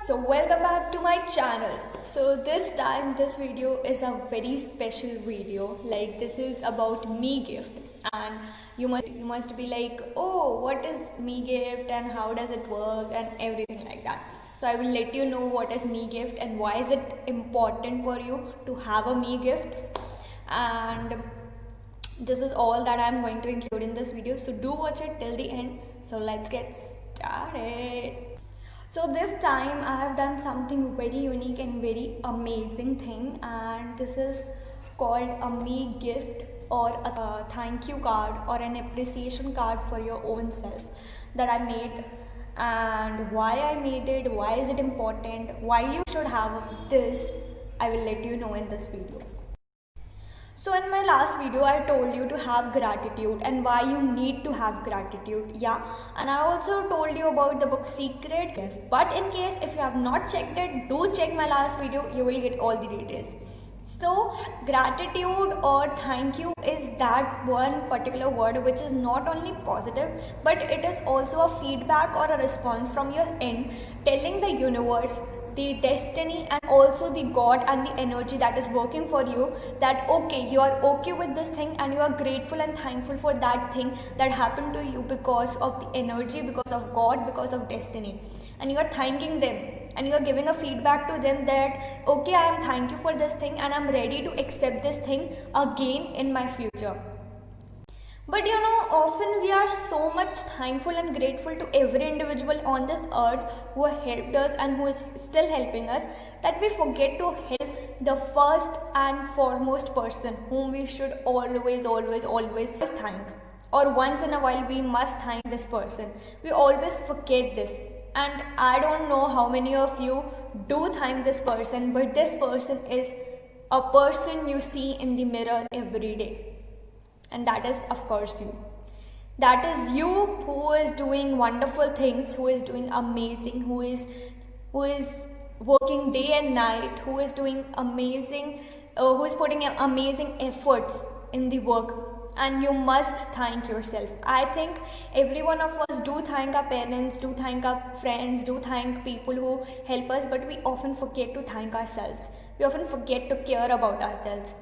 So welcome back to my channel. So this time this video is a very special video. Like this is about me gift, and you must be like, oh, what is me gift and how does it work and everything like that. So I will let you know what is me gift and why is it important for you to have a me gift, and this is all that I'm going to include in this video. So do watch it till the end. So let's get started. So this time I have done something very unique and very amazing thing, and this is called a me gift or a thank you card or an appreciation card for your own self that I made. And why I made it, why is it important, why you should have this, I will let you know in this video. So in my last video I told you to have gratitude and why you need to have gratitude, yeah, and I also told you about the book Secret Gift. But in case if you have not checked it, do check my last video, you will get all the details. So gratitude or thank you is that one particular word which is not only positive, but it is also a feedback or a response from your end telling the universe, the destiny, and also the God and the energy that is working for you that okay, you are okay with this thing and you are grateful and thankful for that thing that happened to you because of the energy, because of God, because of destiny, and you are thanking them and you are giving a feedback to them that okay, I am thank you for this thing and I'm ready to accept this thing again in my future. But you know, often we are so much thankful and grateful to every individual on this earth who helped us and who is still helping us that we forget to help the first and foremost person whom we should always thank. Or once in a while we must thank this person. We always forget this. And I don't know how many of you do thank this person, but this person is a person you see in the mirror every day. And that is of course you. That is you who is doing wonderful things, who is doing amazing, who is working day and night, who is doing amazing, who is putting amazing efforts in the work. And you must thank yourself. I think every one of us do thank our parents, do thank our friends, do thank people who help us, but we often forget to thank ourselves. We often forget to care about ourselves.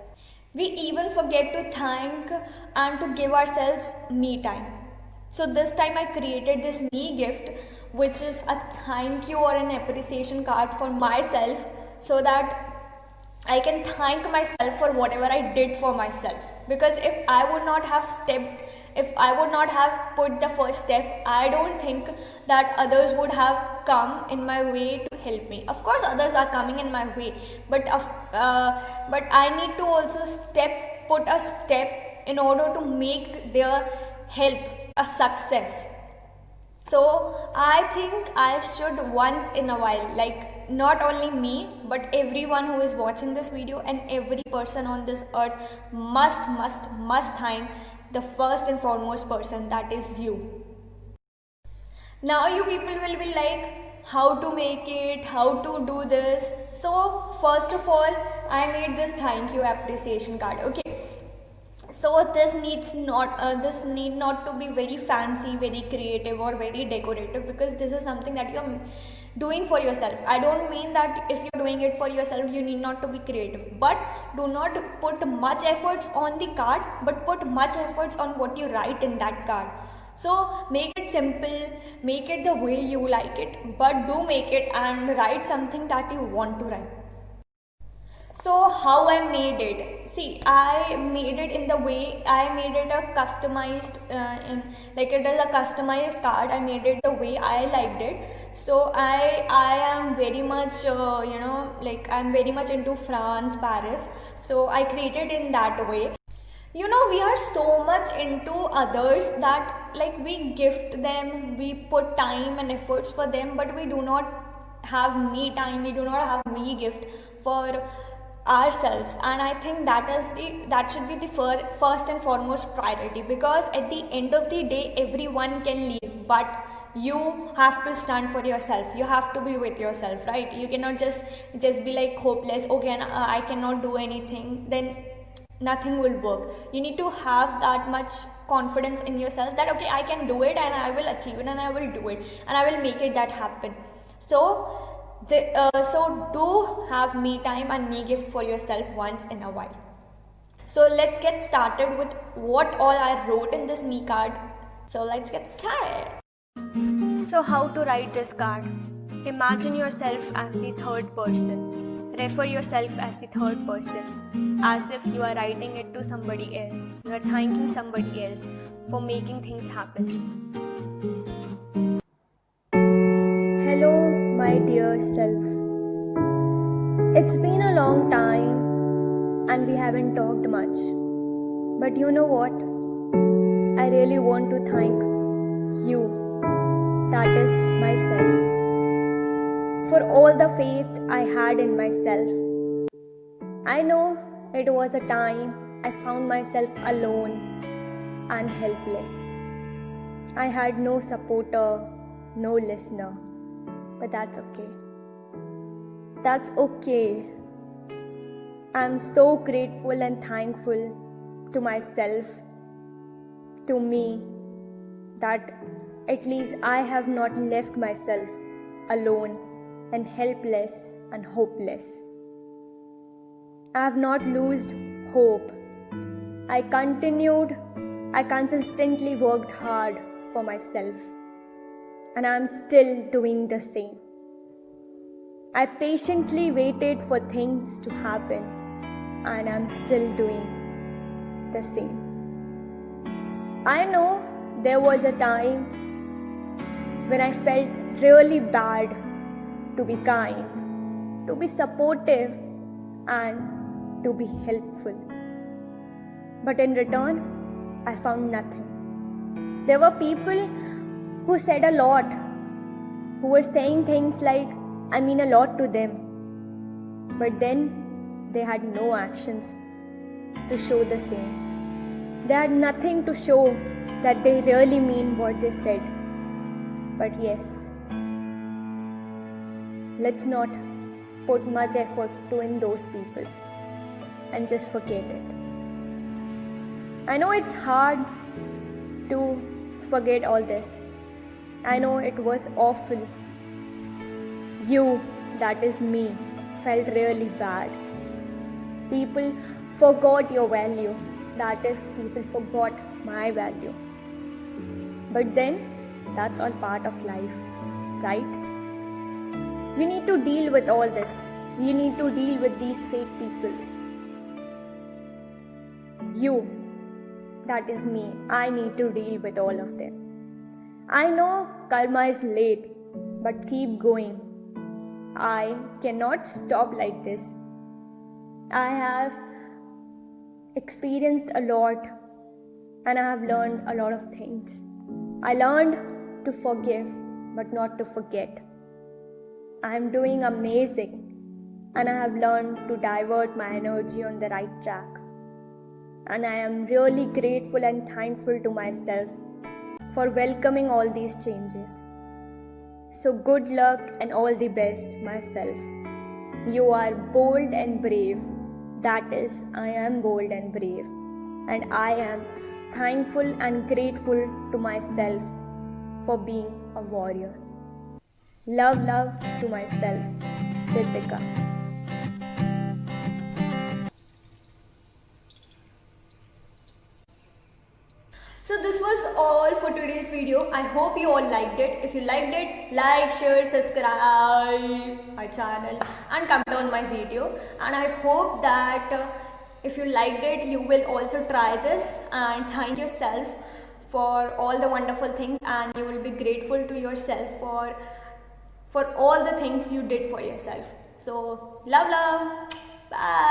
We even forget to thank and to give ourselves me time. So this time I created this me gift, which is a thank you or an appreciation card for myself, so that I can thank myself for whatever I did for myself. Because if I would not have put the first step, I don't think that others would have come in my way to help me. Of course, others are coming in my way, but I need to also put a step in order to make their help a success. So I think I should once in a while, like not only me, but everyone who is watching this video and every person on this earth must thank the first and foremost person, that is you. Now you people will be like, how to make it, how to do this. So first of all, I made this thank you appreciation card. Okay. So this need not to be very fancy, very creative or very decorative, because this is something that you're doing for yourself. I don't mean that if you're doing it for yourself you need not to be creative, but do not put much efforts on the card, but put much efforts on what you write in that card. So make it simple, make it the way you like it, but do make it and write something that you want to write. So how I made it? See, I made it in the way I made it a customized, like it is a customized card. I made it the way I liked it. So I am very much, like I'm very much into France, Paris. So I created in that way. You know, we are so much into others that like we gift them, we put time and efforts for them, but we do not have me time, we do not have me gift for ourselves. And I think that should be the first and foremost priority, because at the end of the day everyone can leave, but you have to stand for yourself, you have to be with yourself, right? You cannot just be like hopeless, okay, I cannot do anything, then nothing will work. You need to have that much confidence in yourself that okay, I can do it and I will achieve it and I will do it and I will make it that happen. So So do have me time and me gift for yourself once in a while. So let's get started with what all I wrote in this me card. So let's get started. So how to write this card? Imagine yourself as the third person. Refer yourself as the third person, as if you are writing it to somebody else. You are thanking somebody else for making things happen. Hello, my dear self. It's been a long time and we haven't talked much. But you know what? I really want to thank you, that is myself, for all the faith I had in myself. I know it was a time I found myself alone and helpless. I had no supporter, no listener, but that's okay. That's okay. I'm so grateful and thankful to myself, to me, that at least I have not left myself alone and helpless and hopeless. I have not lost hope. I consistently worked hard for myself, and I'm still doing the same. I patiently waited for things to happen, and I'm still doing the same. I know there was a time when I felt really bad to be kind, to be supportive, and to be helpful. But in return, I found nothing. There were people who said a lot, who were saying things like, I mean a lot to them. But then they had no actions to show the same. They had nothing to show that they really mean what they said. But yes, let's not put much effort to in those people and just forget it. I know it's hard to forget all this. I know it was awful. You, that is me, felt really bad. People forgot your value. That is, people forgot my value. But then, that's all part of life, right? We need to deal with all this. We need to deal with these fake peoples. You, that is me, I need to deal with all of them. I know karma is late, but keep going. I cannot stop like this. I have experienced a lot and I have learned a lot of things. I learned to forgive but not to forget. I am doing amazing and I have learned to divert my energy on the right track. And I am really grateful and thankful to myself for welcoming all these changes. So good luck and all the best, myself. You are bold and brave. That is, I am bold and brave. And I am thankful and grateful to myself for being a warrior. Love to myself, Ritika. So this was all for today's video. I hope you all liked it. If you liked it, like, share, subscribe my channel and comment on my video. And I hope that if you liked it, you will also try this and thank yourself for all the wonderful things, and you will be grateful to yourself for all the things you did for yourself. So love. Bye.